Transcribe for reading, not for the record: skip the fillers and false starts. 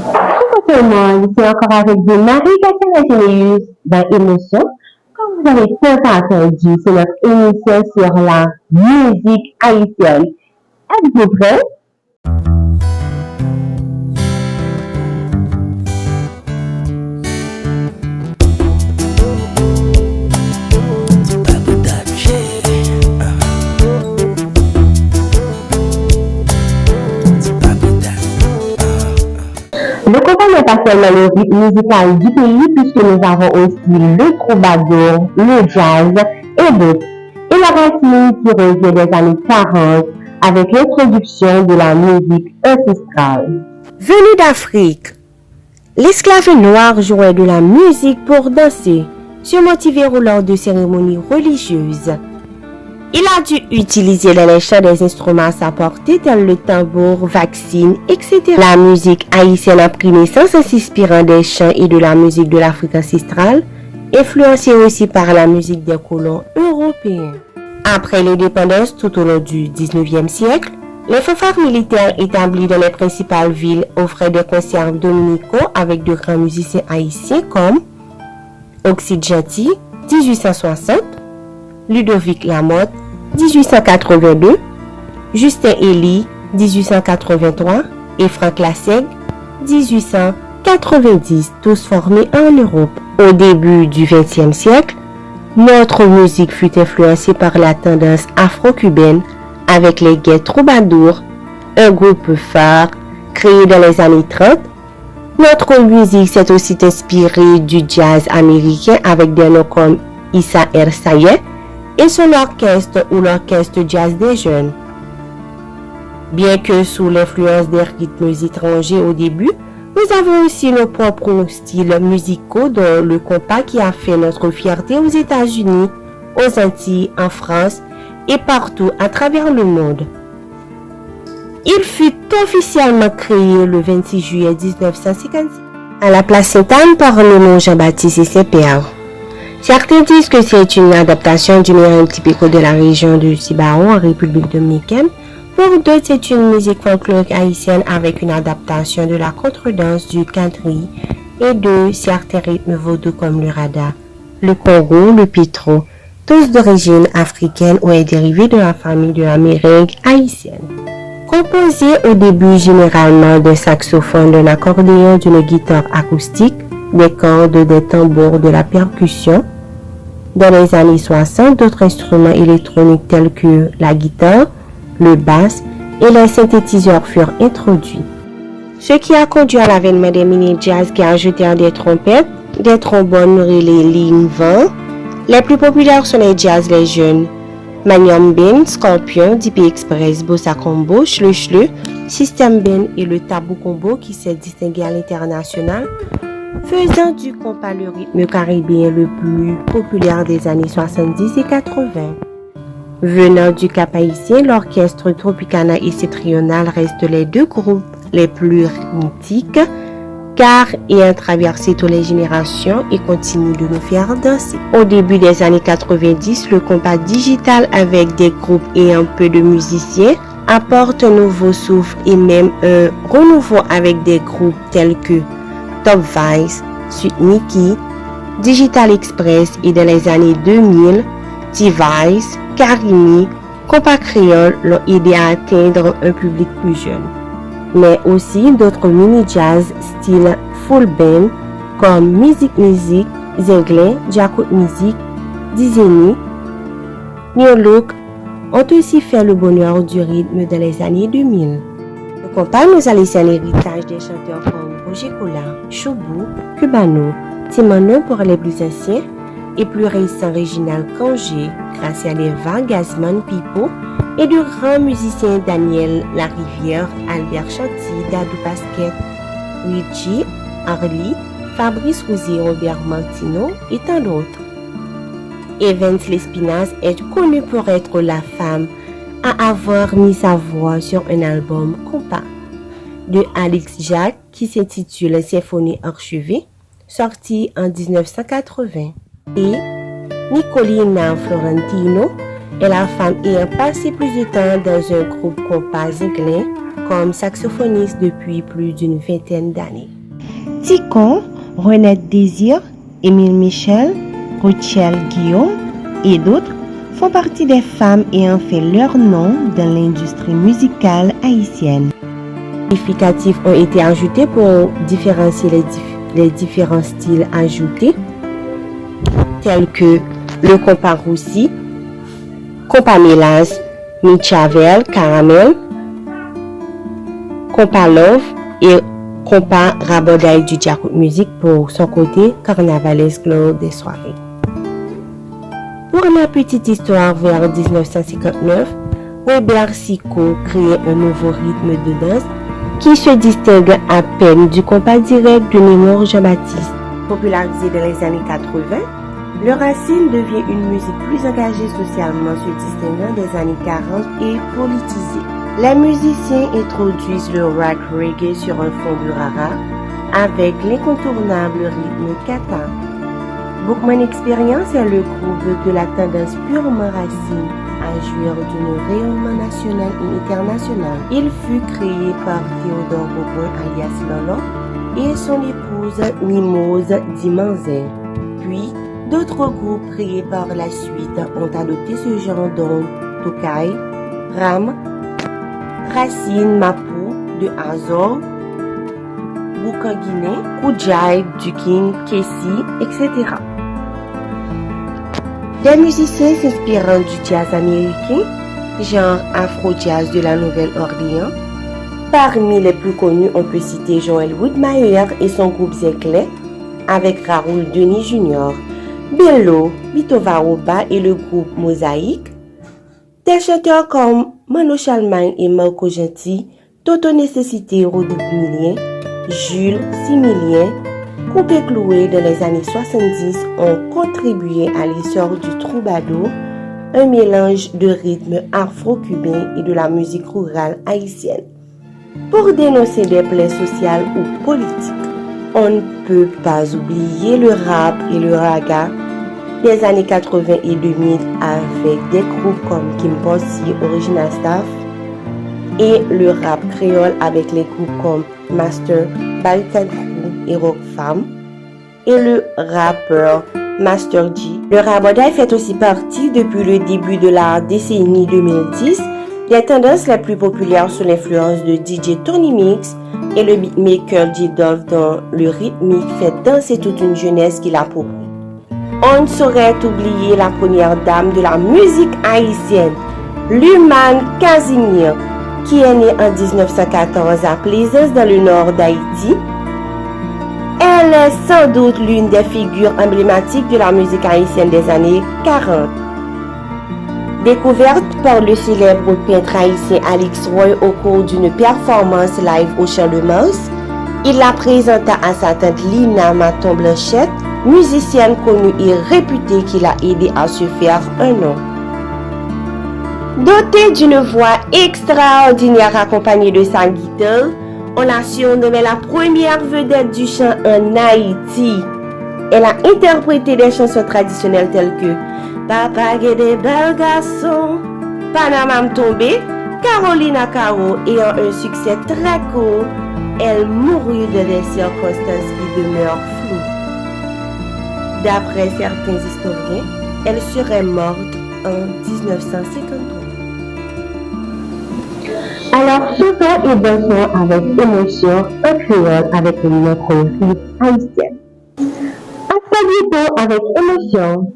Bonjour tout le monde, c'est encore avec vous Marie-Catherine Généus dans Émotion. Comme vous avez tant entendu, c'est notre émission sur la musique haïtienne. Êtes-vous prêts? Le compas n'est pas seulement le rythme musical du pays, puisque nous avons aussi le troubadour, le jazz et d'autres. Et la racine qui revient des années 40 avec l'introduction de la musique ancestrale. Venu d'Afrique, l'esclave noir jouait de la musique pour danser, se motiver lors de cérémonies religieuses. Il a dû utiliser dans les chants des instruments à sa portée tels le tambour, vaccine, etc. La musique haïtienne a pris naissance en s'inspirant des chants et de la musique de l'Afrique ancestrale, influencée aussi par la musique des colons européens. Après l'indépendance tout au long du 19e siècle, les fanfares militaires établis dans les principales villes offraient des concerts dominicaux avec de grands musiciens haïtiens comme Oxyd Gentil, 1860, Ludovic Lamotte, 1882, Justin Elie, 1883 et Franck Lassègue, 1890, tous formés en Europe. Au début du XXe siècle, notre musique fut influencée par la tendance afro-cubaine avec les Guets Troubadours, un groupe phare créé dans les années 30. Notre musique s'est aussi inspirée du jazz américain avec des noms comme Issa Ersaye et son orchestre ou l'orchestre jazz des jeunes. Bien que sous l'influence des rythmes étrangers au début, nous avons aussi nos propres styles musicaux dont le compas qui a fait notre fierté aux États-Unis, aux Antilles, en France et partout à travers le monde. Il fut officiellement créé le 26 juillet 1956 à la place Sainte-Anne par le nom Jean-Baptiste et ses pairs. Certains disent que c'est une adaptation du merengue typique de la région de Cibao en République dominicaine. Pour d'autres, c'est une musique folklorique haïtienne avec une adaptation de la contredanse, du country et de certains rythmes vaudous comme le rada, le congo, le pitro, tous d'origine africaine ou est dérivé de la famille de la merengue haïtienne. Composé au début généralement d'un saxophone, d'un accordéon, d'une guitare acoustique, des cordes, des tambours, de la percussion. Dans les années 60, d'autres instruments électroniques tels que la guitare, le basse et les synthétiseurs furent introduits. Ce qui a conduit à l'avènement des mini-jazz qui ajoutèrent des trompettes, des trombones relais ligne vent. Les plus populaires sont les jazz les jeunes, Manium Band, Scorpion, DP Express, Bossa Combo, Chle, System Band et le Tabou Combo qui s'est distingué à l'international, faisant du compas le rythme caribéen le plus populaire des années 70 et 80. Venant du Cap haïtien, l'orchestre Tropicana et Septentrional restent les deux groupes les plus mythiques car ayant traversé toutes les générations et continuent de nous faire danser. Au début des années 90, le compas digital avec des groupes et un peu de musiciens apporte un nouveau souffle et même un renouveau avec des groupes tels que Top Vice, Sweet Mickey, Digital Express et dans les années 2000, T-Vice, Karimi, Compas Créole l'ont aidé à atteindre un public plus jeune. Mais aussi d'autres mini-jazz style full band comme Music, Zenglin, Jacout Music, Dizeni, New Look ont aussi fait le bonheur du rythme dans les années 2000. Le compas nous a laissé un héritage des chanteurs comme Roger Collard, Choubou, Cubano, Timono pour les plus anciens et plus récents Réginald Congé, Gracia Leva, Gazman Pipo et de grands musiciens Daniel Larivière, Albert Chanty, Dadou Basket, Richie, Harley, Fabrice Rousier, Robert Martino et tant d'autres. Evans Lespinasse est connue pour être la femme à avoir mis sa voix sur un album compas de Alex Jacques qui s'intitule Symphonie archivée, sorti en 1980. Et Nicolina Florentino est la femme ayant passé plus de temps dans un groupe compas anglais comme saxophoniste depuis plus d'une vingtaine d'années. Ticon, Renette Désir, Émile Michel, Rochelle Guillaume et d'autres font partie des femmes ayant fait leur nom dans l'industrie musicale haïtienne. Les qualificatifs ont été ajoutés pour différencier les différents styles ajoutés, tels que le compas roussi, compas mélange, michavel, caramel, compas love et compas rabodaille du Jacout Music pour son côté carnavalesque lors des soirées. Pour la petite histoire, vers 1959, Robert Sicot créait un nouveau rythme de danse qui se distingue à peine du compas direct de Nemours Jean-Baptiste. Popularisé dans les années 80, le Racine devient une musique plus engagée socialement, se distinguant des années 40 et politisée. Les musiciens introduisent le rock reggae sur un fond de rara avec l'incontournable rythme kata. Bookman Experience est le groupe de la tendance purement racine à jouir d'un rayonnement national et international. Il fut créé par Théodore Bookman alias Lolo et son épouse Mimose Dimanzé. Puis, d'autres groupes créés par la suite ont adopté ce genre dont Tokai, Ram, Racine Mapou de Azor, Boucan Guinée, Koudjaï, Dukin, Kessi, etc. Des musiciens s'inspirant du jazz américain, genre afro-jazz de la Nouvelle-Orléans. Parmi les plus connus, on peut citer Joel Woodmayer et son groupe Zekle, avec Raoul Denis Jr., Bello, Bitovaroba et le groupe Mosaïque. Des chanteurs comme Mano Chalmagne et Marco Gentil, Toto Nécessité, Rodolphe Millien, Jules Similien, Coupé Cloué dans les années 70 ont contribué à l'essor du troubadour, un mélange de rythmes afro-cubains et de la musique rurale haïtienne. Pour dénoncer des plaies sociales ou politiques, on ne peut pas oublier le rap et le raga des années 80 et 2000 avec des groupes comme Kim Posse, Original Staff et le rap créole avec les groupes comme Master, Barricade Crew et Rock Femme et le rappeur Master G. Le rabodaille fait aussi partie depuis le début de la décennie 2010 des tendances les plus populaires sous l'influence de DJ Tony Mix et le beatmaker J-Dove dont le rythmique fait danser toute une jeunesse qui l'approprie. On ne saurait oublier la première dame de la musique haïtienne, Lumane Casimir, qui est née en 1914 à Plaisance dans le nord d'Haïti. Elle est sans doute l'une des figures emblématiques de la musique haïtienne des années 40. Découverte par le célèbre peintre haïtien Alix Roy au cours d'une performance live au Champ de Mars, il la présenta à sa tante Lina Maton Blanchette, musicienne connue et réputée qui l'a aidé à se faire un nom. Dotée d'une voix extraordinaire accompagnée de sa guitare, on l'a surnommée la première vedette du chant en Haïti. Elle a interprété des chansons traditionnelles telles que Papa Gué des belles garçons, Panama m'tombé, Carolina Caro ayant un succès très court. Elle mourut dans des circonstances qui demeurent floues. D'après certains historiens, elle serait morte en 1953. Alors, chantons et dansons avec émotion en créole avec notre rythme haïtien. À très bientôt avec émotion.